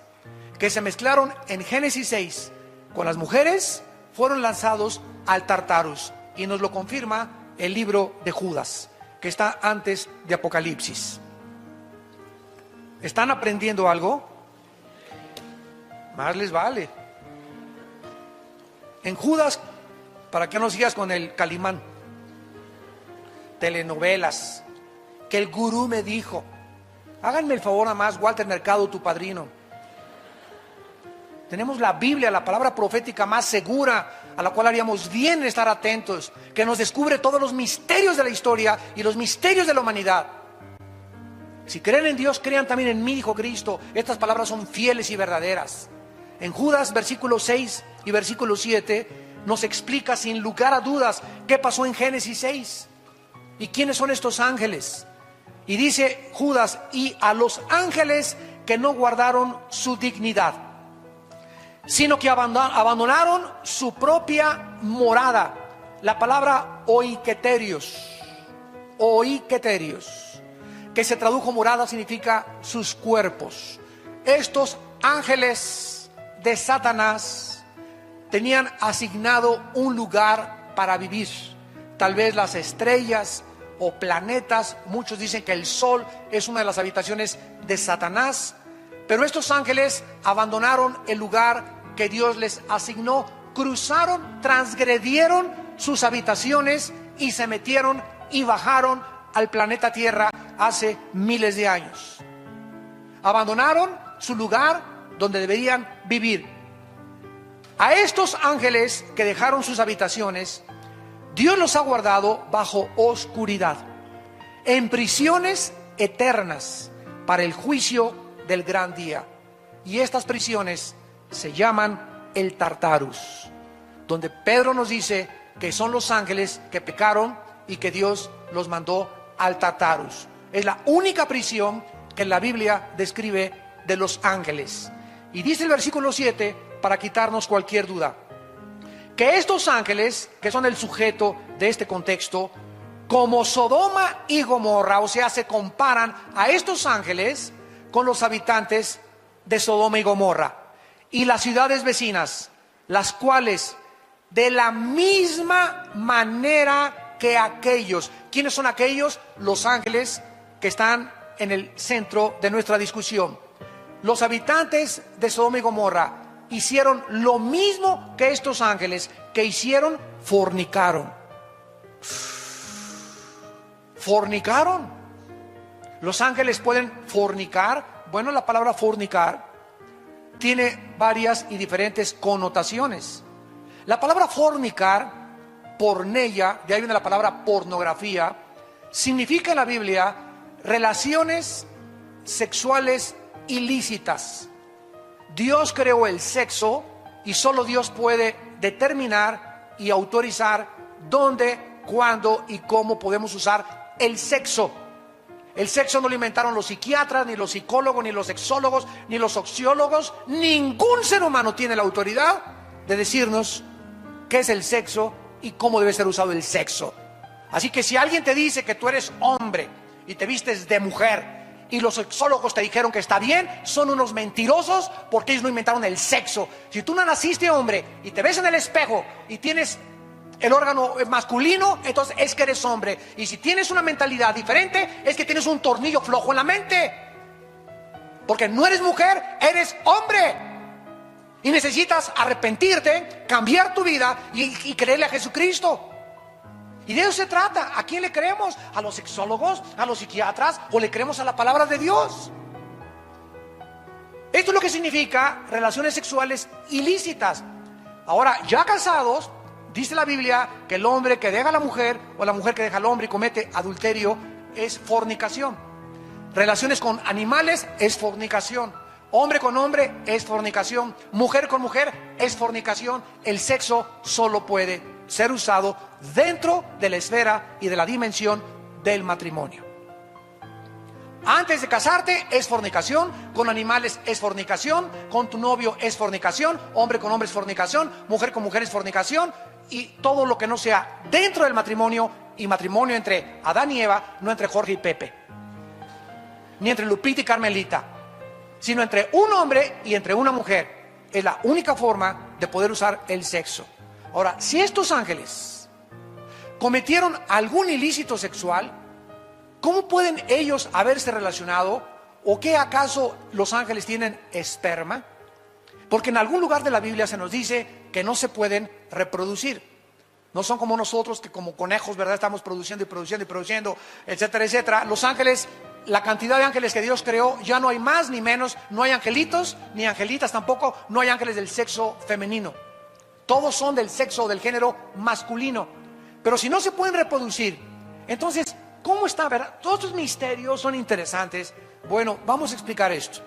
que se mezclaron en Génesis 6 con las mujeres fueron lanzados al Tartarus, y nos lo confirma el libro de Judas, que está antes de Apocalipsis. ¿Están aprendiendo algo? Más les vale. En Judas, para que no sigas con el Calimán, telenovelas, que el gurú me dijo. Háganme el favor nada más, Walter Mercado, tu padrino. Tenemos la Biblia, la palabra profética más segura, a la cual haríamos bien en estar atentos, que nos descubre todos los misterios de la historia y los misterios de la humanidad. Si creen en Dios, crean también en mí, dijo Cristo. Estas palabras son fieles y verdaderas. En Judas, versículo 6 y versículo 7, nos explica sin lugar a dudas qué pasó en Génesis 6 y quiénes son estos ángeles. Y dice Judas: y a los ángeles que no guardaron su dignidad, sino que abandonaron su propia morada. La palabra oiketerios, que se tradujo morada, significa sus cuerpos. Estos ángeles de Satanás tenían asignado un lugar para vivir. Tal vez las estrellas o planetas. Muchos dicen que el sol es una de las habitaciones de Satanás. Pero estos ángeles abandonaron el lugar que Dios les asignó, cruzaron, transgredieron sus habitaciones y se metieron y bajaron al planeta Tierra hace miles de años. Abandonaron su lugar donde deberían vivir. A estos ángeles que dejaron sus habitaciones, Dios los ha guardado bajo oscuridad, en prisiones eternas para el juicio del gran día. Y estas prisiones se llaman el Tartarus, donde Pedro nos dice que son los ángeles que pecaron y que Dios los mandó al Tartarus. Es la única prisión que la Biblia describe de los ángeles. Y dice el versículo 7, para quitarnos cualquier duda, que estos ángeles, que son el sujeto de este contexto, como Sodoma y Gomorra, o sea, se comparan a estos ángeles con los habitantes de Sodoma y Gomorra y las ciudades vecinas, las cuales de la misma manera que aquellos. ¿Quiénes son aquellos? Los ángeles que están en el centro de nuestra discusión. Los habitantes de Sodoma y Gomorra hicieron lo mismo que estos ángeles, que hicieron: fornicaron. Fornicaron. Los ángeles pueden fornicar. Bueno, la palabra fornicar tiene varias y diferentes connotaciones. La palabra fornicar, porneia, de ahí viene la palabra pornografía, significa en la Biblia relaciones sexuales ilícitas. Dios creó el sexo y solo Dios puede determinar y autorizar dónde, cuándo y cómo podemos usar el sexo. El sexo no lo inventaron los psiquiatras, ni los psicólogos, ni los sexólogos, ni los sociólogos. Ningún ser humano tiene la autoridad de decirnos qué es el sexo y cómo debe ser usado el sexo. Así que si alguien te dice que tú eres hombre y te vistes de mujer y los sexólogos te dijeron que está bien, son unos mentirosos, porque ellos no inventaron el sexo. Si tú no naciste hombre y te ves en el espejo y tienes el órgano masculino, entonces es que eres hombre. Y si tienes una mentalidad diferente, es que tienes un tornillo flojo en la mente, porque no eres mujer, eres hombre. Y necesitas arrepentirte, cambiar tu vida y creerle a Jesucristo. Y de eso se trata. ¿A quién le creemos? ¿A los sexólogos? ¿A los psiquiatras? ¿O le creemos a la palabra de Dios? Esto es lo que significa relaciones sexuales ilícitas. Ahora, ya casados, dice la Biblia que el hombre que deja a la mujer o la mujer que deja al hombre y comete adulterio es fornicación. Relaciones con animales es fornicación. Hombre con hombre es fornicación. Mujer con mujer es fornicación. El sexo solo puede ser usado dentro de la esfera y de la dimensión del matrimonio. Antes de casarte es fornicación, con animales es fornicación, con tu novio es fornicación, hombre con hombre es fornicación, mujer con mujer es fornicación, y todo lo que no sea dentro del matrimonio, y matrimonio entre Adán y Eva, no entre Jorge y Pepe, ni entre Lupita y Carmelita, sino entre un hombre y entre una mujer. Es la única forma de poder usar el sexo. Ahora, si estos ángeles cometieron algún ilícito sexual, ¿cómo pueden ellos haberse relacionado? ¿O qué acaso los ángeles tienen esperma? Porque en algún lugar de la Biblia se nos dice que no se pueden reproducir. No son como nosotros, que como conejos, ¿verdad?, estamos produciendo y produciendo y produciendo, etcétera, etcétera. Los ángeles, la cantidad de ángeles que Dios creó, ya no hay más ni menos. No hay angelitos, ni angelitas tampoco. No hay ángeles del sexo femenino. Todos son del sexo, del género masculino. Pero si no se pueden reproducir, entonces, ¿cómo está, verdad? Todos estos misterios son interesantes. Bueno, vamos a explicar esto.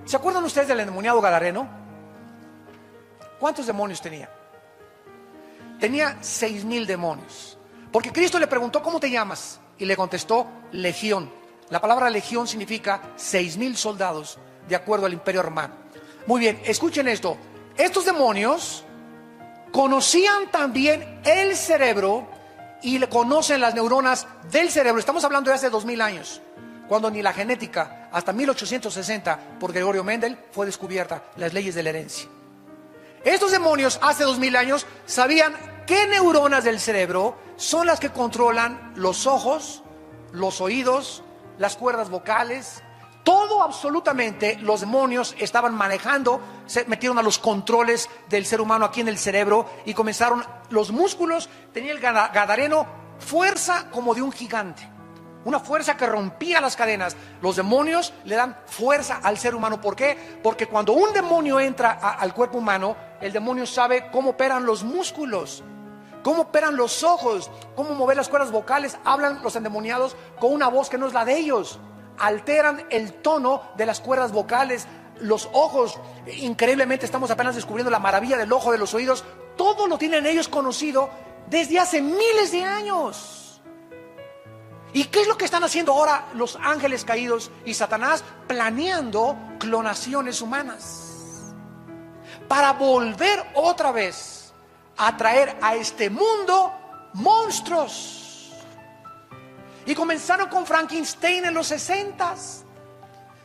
¿Se acuerdan ustedes del endemoniado gadareno? ¿Cuántos demonios tenía? Tenía 6,000 demonios. Porque Cristo le preguntó, ¿cómo te llamas? Y le contestó, Legión. La palabra legión significa 6,000 soldados, de acuerdo al Imperio Romano. Muy bien, escuchen esto. Estos demonios conocían también el cerebro y le conocen las neuronas del cerebro. Estamos hablando de hace 2,000 años, cuando ni la genética, hasta 1860, por Gregorio Mendel, fue descubierta, las leyes de la herencia. Estos demonios hace 2,000 años sabían qué neuronas del cerebro son las que controlan los ojos, los oídos, las cuerdas vocales. Todo, absolutamente, los demonios estaban manejando. Se metieron a los controles del ser humano aquí en el cerebro y comenzaron los músculos. Tenía el gadareno fuerza como de un gigante, una fuerza que rompía las cadenas. Los demonios le dan fuerza al ser humano. ¿Por qué? Porque cuando un demonio entra al cuerpo humano, el demonio sabe cómo operan los músculos, cómo operan los ojos, cómo mover las cuerdas vocales. Hablan los endemoniados con una voz que no es la de ellos. Alteran el tono de las cuerdas vocales, los ojos. Increíblemente estamos apenas descubriendo la maravilla del ojo, de los oídos. Todo lo tienen ellos conocido desde hace miles de años. ¿Y qué es lo que están haciendo ahora los ángeles caídos y Satanás? Planeando clonaciones humanas para volver otra vez a traer a este mundo monstruos. Y comenzaron con Frankenstein en los 60s.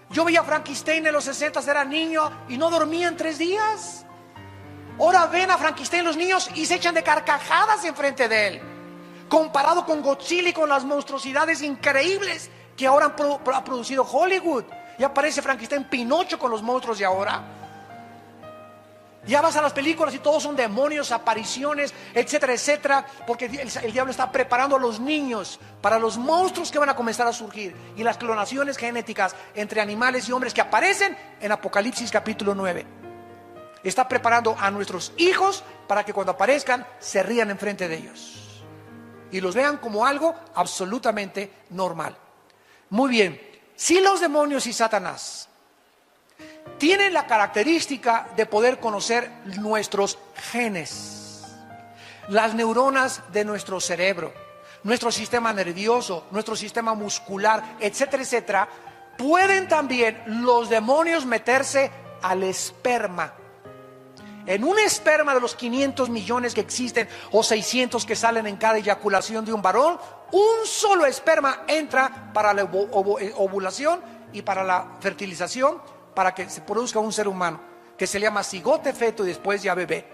Yo veía a Frankenstein en los 60s, era niño y no dormía en 3 días. Ahora ven a Frankenstein los niños y se echan de carcajadas enfrente de él, comparado con Godzilla y con las monstruosidades increíbles que ahora ha producido Hollywood. Y aparece Frankenstein, Pinocho, con los monstruos de ahora. Ya vas a las películas y todos son demonios, apariciones, etcétera, etcétera, porque el diablo está preparando a los niños para los monstruos que van a comenzar a surgir y las clonaciones genéticas entre animales y hombres que aparecen en Apocalipsis capítulo 9. Está preparando a nuestros hijos para que cuando aparezcan se rían enfrente de ellos y los vean como algo absolutamente normal. Muy bien, si los demonios y Satanás tienen la característica de poder conocer nuestros genes, las neuronas de nuestro cerebro, nuestro sistema nervioso, nuestro sistema muscular, etcétera, etcétera, pueden también los demonios meterse al esperma. En un esperma de los 500 millones que existen o 600 que salen en cada eyaculación de un varón, un solo esperma entra para la ovulación y para la fertilización, para que se produzca un ser humano, que se llama cigote, feto y después ya bebé.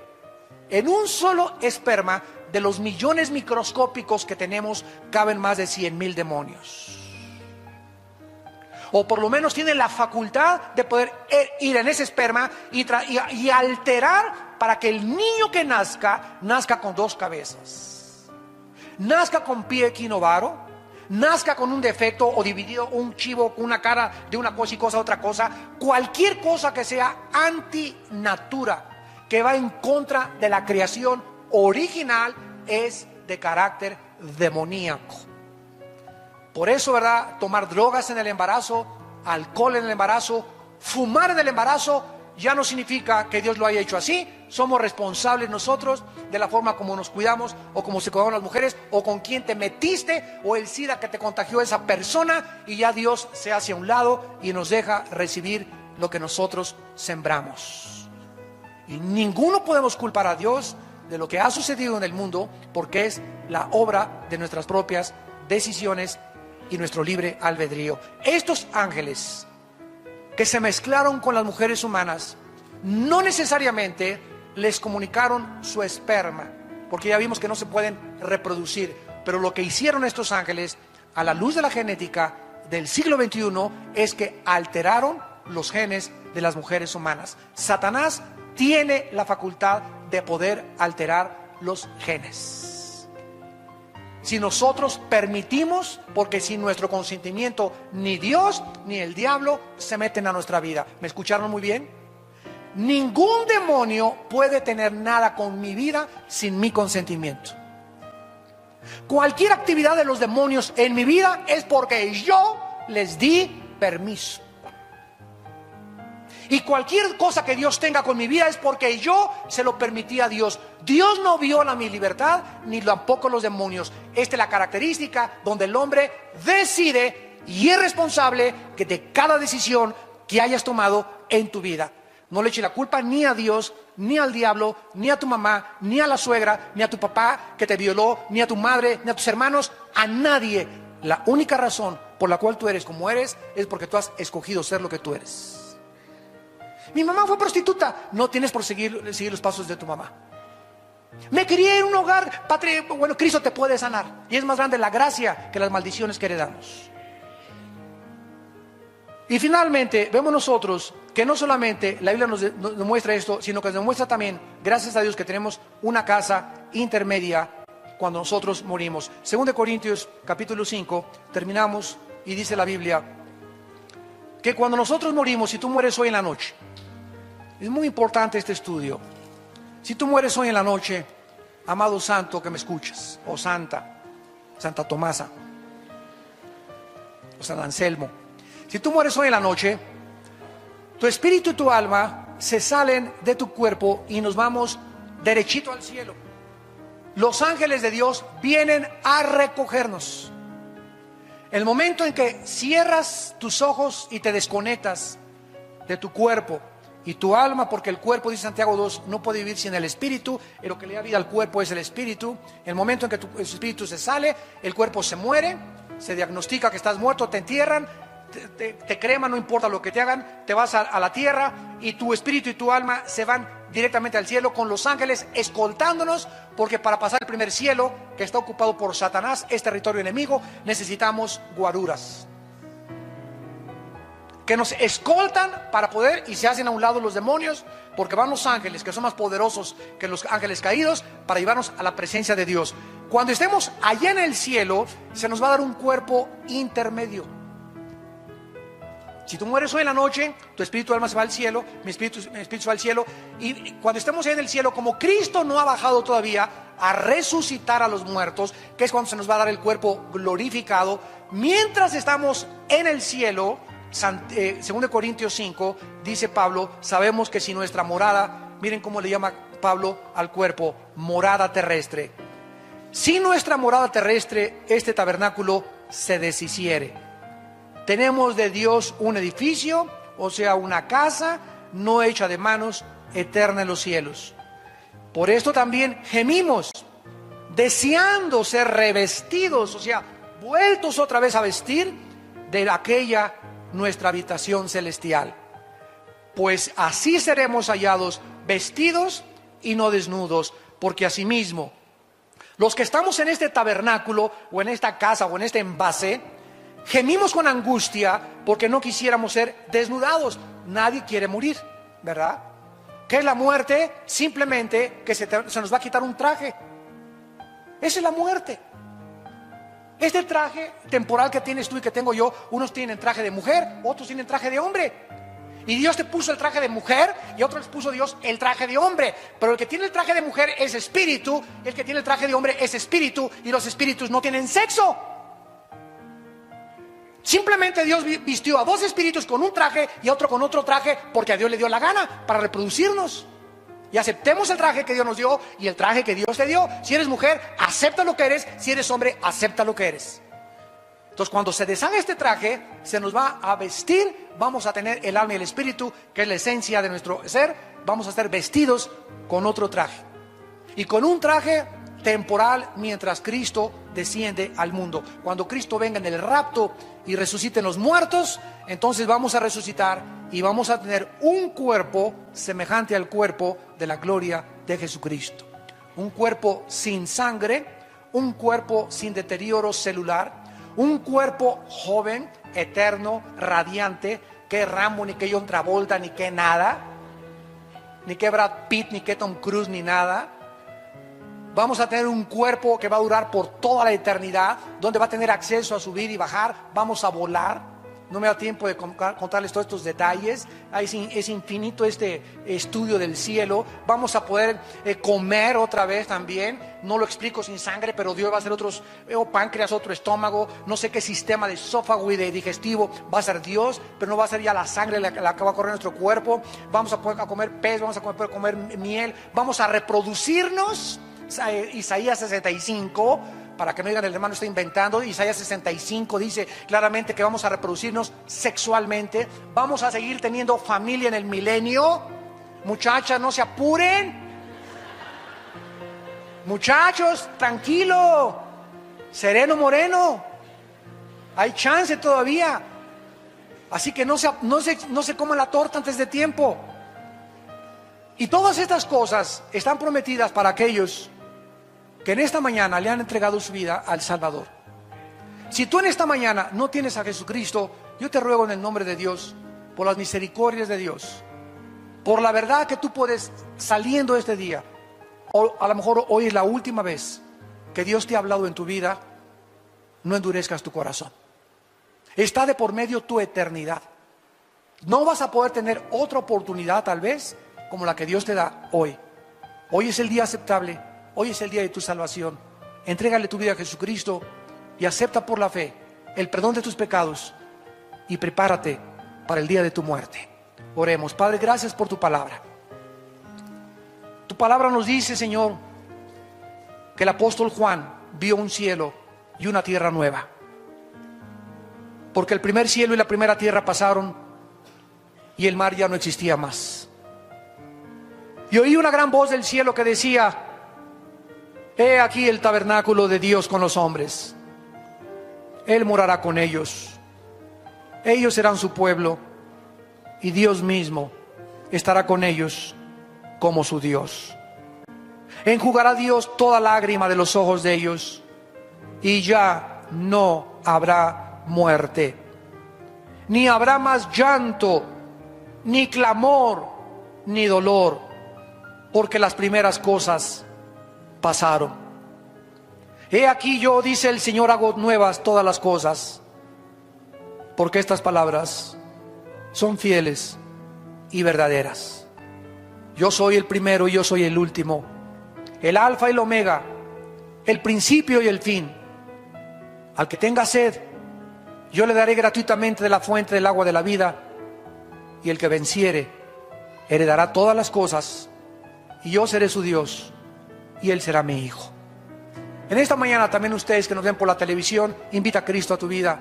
En un solo esperma de los millones microscópicos que tenemos, caben más de 100,000 demonios. O por lo menos tienen la facultad de poder ir en ese esperma y alterar para que el niño que nazca con 2 cabezas, nazca con pie equinovaro, nazca con un defecto o dividido, un chivo con una cara de una cosa y cosa otra cosa, cualquier cosa que sea antinatura, que va en contra de la creación original, es de carácter demoníaco. Por eso, ¿verdad? Tomar drogas en el embarazo, alcohol en el embarazo, fumar en el embarazo, ya no significa que Dios lo haya hecho así. Somos responsables nosotros de la forma como nos cuidamos, o como se cuidaban las mujeres, o con quién te metiste, o el SIDA que te contagió esa persona, y ya Dios se hace a un lado y nos deja recibir lo que nosotros sembramos. Y ninguno podemos culpar a Dios de lo que ha sucedido en el mundo, porque es la obra de nuestras propias decisiones y nuestro libre albedrío. Estos ángeles que se mezclaron con las mujeres humanas no necesariamente les comunicaron su esperma, porque ya vimos que no se pueden reproducir, pero lo que hicieron estos ángeles a la luz de la genética del siglo XXI es que alteraron los genes de las mujeres humanas. Satanás tiene la facultad de poder alterar los genes. Si nosotros permitimos, porque sin nuestro consentimiento ni Dios ni el diablo se meten a nuestra vida. ¿Me escucharon muy bien? Ningún demonio puede tener nada con mi vida sin mi consentimiento. Cualquier actividad de los demonios en mi vida es porque yo les di permiso. Y cualquier cosa que Dios tenga con mi vida es porque yo se lo permití a Dios. Dios no viola mi libertad, ni tampoco los demonios. Esta es la característica donde el hombre decide y es responsable que de cada decisión que hayas tomado en tu vida. No le eches la culpa ni a Dios, ni al diablo, ni a tu mamá, ni a la suegra, ni a tu papá que te violó, ni a tu madre, ni a tus hermanos, a nadie. La única razón por la cual tú eres como eres es porque tú has escogido ser lo que tú eres. Mi mamá fue prostituta. No tienes por seguir los pasos de tu mamá. Me crié en un hogar, Padre, bueno, Cristo te puede sanar. Y es más grande la gracia que las maldiciones que heredamos. Y finalmente, vemos nosotros que no solamente la Biblia nos muestra esto, sino que nos muestra también, gracias a Dios, que tenemos una casa intermedia cuando nosotros morimos. 2 Corintios capítulo 5, terminamos y dice la Biblia que cuando nosotros morimos, si tú mueres hoy en la noche, es muy importante este estudio. Si tú mueres hoy en la noche, amado santo que me escuchas, o santa, Santa Tomasa, o San Anselmo, si tú mueres hoy en la noche, tu espíritu y tu alma se salen de tu cuerpo y nos vamos derechito al cielo. Los ángeles de Dios vienen a recogernos. El momento en que cierras tus ojos y te desconectas de tu cuerpo y tu alma, porque el cuerpo, dice Santiago 2, no puede vivir sin el espíritu, y lo que le da vida al cuerpo es el espíritu. El momento en que tu espíritu se sale, el cuerpo se muere, se diagnostica que estás muerto, te entierran, te creman, no importa lo que te hagan, te vas a la tierra, y tu espíritu y tu alma se van directamente al cielo con los ángeles escoltándonos, porque para pasar el primer cielo, que está ocupado por Satanás, es territorio enemigo, necesitamos guaruras. que nos escoltan para poder, y se hacen a un lado los demonios, porque van los ángeles, que son más poderosos que los ángeles caídos, para llevarnos a la presencia de Dios. Cuando estemos allá en el cielo, se nos va a dar un cuerpo intermedio. Si tú mueres hoy en la noche, tu espíritu, alma se va al cielo, mi espíritu se va al cielo, y cuando estemos allá en el cielo, como Cristo no ha bajado todavía a resucitar a los muertos, que es cuando se nos va a dar el cuerpo glorificado, mientras estamos en el cielo, 2 Corintios 5, dice Pablo, sabemos que si nuestra morada, miren cómo le llama Pablo al cuerpo, morada terrestre. Si nuestra morada terrestre, este tabernáculo, se deshiciere, tenemos de Dios un edificio, o sea, una casa no hecha de manos, eterna en los cielos. Por esto también gemimos, deseando ser revestidos, o sea, vueltos otra vez a vestir de aquella nuestra habitación celestial. Pues así seremos hallados vestidos y no desnudos, porque asimismo los que estamos en este tabernáculo o en esta casa o en este envase, gemimos con angustia porque no quisiéramos ser desnudados. Nadie quiere morir, ¿verdad? ¿Qué es la muerte? Simplemente que se nos va a quitar un traje. Esa es la muerte. Este traje temporal que tienes tú y que tengo yo, unos tienen traje de mujer, otros tienen traje de hombre. Y Dios te puso el traje de mujer y a otros les puso Dios el traje de hombre. Pero el que tiene el traje de mujer es espíritu, y el que tiene el traje de hombre es espíritu, y los espíritus no tienen sexo. Simplemente Dios vistió a dos espíritus con un traje y a otro con otro traje, porque a Dios le dio la gana para reproducirnos. Y aceptemos el traje que Dios nos dio y el traje que Dios te dio. Si eres mujer, acepta lo que eres. Si eres hombre, acepta lo que eres. Entonces, cuando se deshaga este traje, se nos va a vestir, vamos a tener el alma y el espíritu, que es la esencia de nuestro ser, vamos a estar vestidos con otro traje. Y con un traje temporal mientras Cristo desciende al mundo. Cuando Cristo venga en el rapto y resuciten los muertos, entonces vamos a resucitar y vamos a tener un cuerpo semejante al cuerpo de la gloria de Jesucristo. Un cuerpo sin sangre, un cuerpo sin deterioro celular, un cuerpo joven, eterno, radiante, que Rambo, ni que John Travolta, ni que nada, ni que Brad Pitt, ni que Tom Cruise, ni nada. Vamos a tener un cuerpo que va a durar por toda la eternidad, donde va a tener acceso a subir y bajar, vamos a volar. No me da tiempo de contarles todos estos detalles. Es infinito este estudio del cielo. Vamos a poder comer otra vez también. No lo explico sin sangre, pero Dios va a hacer otros páncreas, otro estómago. No sé qué sistema de esófago y de digestivo va a ser Dios, pero no va a ser ya la sangre la que va a correr en nuestro cuerpo. Vamos a poder comer pez, vamos a poder comer miel. Vamos a reproducirnos. Isaías 65, para que no digan el hermano está inventando, Isaías 65 dice claramente que vamos a reproducirnos sexualmente, vamos a seguir teniendo familia en el milenio. Muchachas, no se apuren, muchachos, tranquilo, sereno moreno, hay chance todavía. Así que no se coman la torta antes de tiempo. Y todas estas cosas están prometidas para aquellos que en esta mañana le han entregado su vida al Salvador. Si tú en esta mañana no tienes a Jesucristo, yo te ruego en el nombre de Dios, por las misericordias de Dios, por la verdad que tú puedes, saliendo este día, o a lo mejor hoy es la última vez que Dios te ha hablado en tu vida, no endurezcas tu corazón. Está de por medio tu eternidad. No vas a poder tener otra oportunidad tal vez como la que Dios te da hoy. Hoy es el día aceptable. Hoy es el día de tu salvación. Entrégale tu vida a Jesucristo y acepta por la fe el perdón de tus pecados y prepárate para el día de tu muerte. Oremos. Padre, gracias por tu palabra. Tu palabra nos dice, Señor, que el apóstol Juan vio un cielo y una tierra nueva. Porque el primer cielo y la primera tierra pasaron y el mar ya no existía más. Y oí una gran voz del cielo que decía: he aquí el tabernáculo de Dios con los hombres. Él morará con ellos. Ellos serán su pueblo y Dios mismo estará con ellos como su Dios. Enjugará Dios toda lágrima de los ojos de ellos y ya no habrá muerte, ni habrá más llanto, ni clamor, ni dolor, porque las primeras cosas pasaron. He aquí yo, dice el Señor, hago nuevas todas las cosas, porque estas palabras son fieles y verdaderas. Yo soy el primero y yo soy el último, el alfa y el omega, el principio y el fin. Al que tenga sed, yo le daré gratuitamente de la fuente del agua de la vida, y el que venciere heredará todas las cosas, y yo seré su Dios y él será mi hijo. En esta mañana también ustedes que nos ven por la televisión, invita a Cristo a tu vida.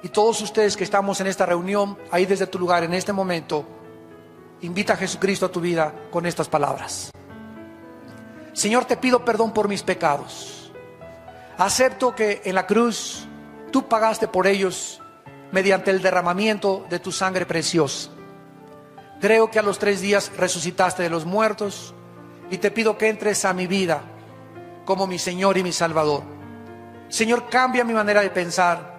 Y todos ustedes que estamos en esta reunión, ahí desde tu lugar en este momento, invita a Jesucristo a tu vida con estas palabras. Señor, te pido perdón por mis pecados. Acepto que en la cruz tú pagaste por ellos mediante el derramamiento de tu sangre preciosa. Creo que a los 3 días resucitaste de los muertos y te pido que entres a mi vida como mi Señor y mi Salvador. Señor, cambia mi manera de pensar.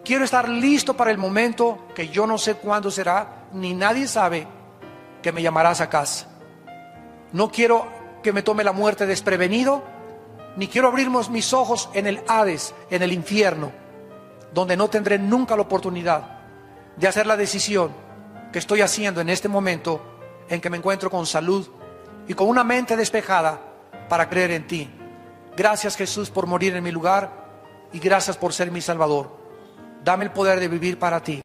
Quiero estar listo para el momento que yo no sé cuándo será, ni nadie sabe, que me llamarás a casa. No quiero que me tome la muerte desprevenido, ni quiero abrir mis ojos en el Hades, en el infierno, donde no tendré nunca la oportunidad de hacer la decisión que estoy haciendo en este momento, en que me encuentro con salud y con una mente despejada para creer en ti. Gracias, Jesús, por morir en mi lugar, y gracias por ser mi Salvador. Dame el poder de vivir para ti.